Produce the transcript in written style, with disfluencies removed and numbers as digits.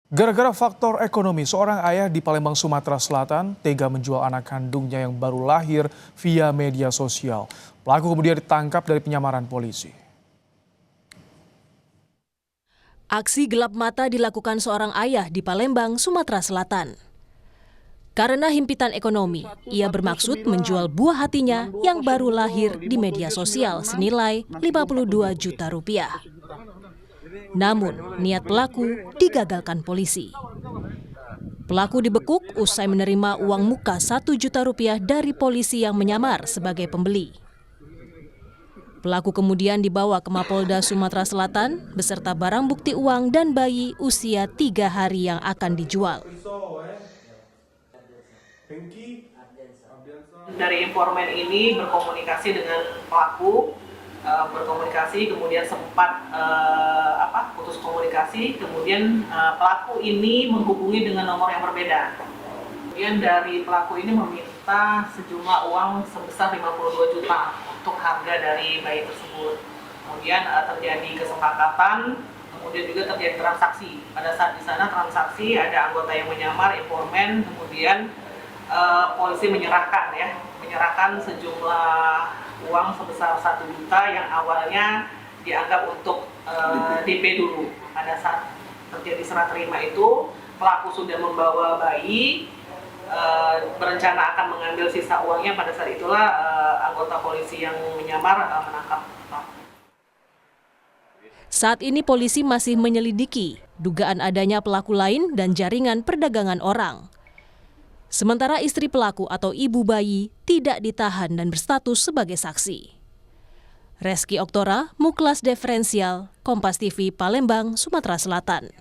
Gara-gara faktor ekonomi, seorang ayah di Palembang, Sumatera Selatan tega menjual anak kandungnya yang baru lahir via media sosial. Pelaku kemudian ditangkap dari penyamaran polisi. Aksi gelap mata dilakukan seorang ayah di Palembang, Sumatera Selatan. Karena himpitan ekonomi, ia bermaksud menjual buah hatinya yang baru lahir di media sosial senilai 52 juta rupiah. Namun, niat pelaku digagalkan polisi. Pelaku dibekuk usai menerima uang muka 1 juta rupiah dari polisi yang menyamar sebagai pembeli. Pelaku kemudian dibawa ke Mapolda Sumatera Selatan beserta barang bukti uang dan bayi usia 3 hari yang akan dijual. Dari informan ini berkomunikasi dengan pelaku, kemudian sempat putus komunikasi, kemudian pelaku ini menghubungi dengan nomor yang berbeda. Kemudian dari pelaku ini meminta sejumlah uang sebesar 52 juta untuk harga dari bayi tersebut. Kemudian terjadi kesepakatan, kemudian juga terjadi transaksi. Pada saat di sana transaksi ada anggota yang menyamar informan, kemudian polisi menyerahkan sejumlah uang sebesar 1 juta yang awalnya dianggap untuk DP dulu. Pada saat terjadi serah terima itu, pelaku sudah membawa bayi, berencana akan mengambil sisa uangnya. Pada saat itulah anggota polisi yang menyamar menangkap pelaku. Saat ini polisi masih menyelidiki dugaan adanya pelaku lain dan jaringan perdagangan orang. Sementara istri pelaku atau ibu bayi tidak ditahan dan berstatus sebagai saksi. Reski Oktora, Muklas Diferensial, Kompas TV, Palembang, Sumatera Selatan.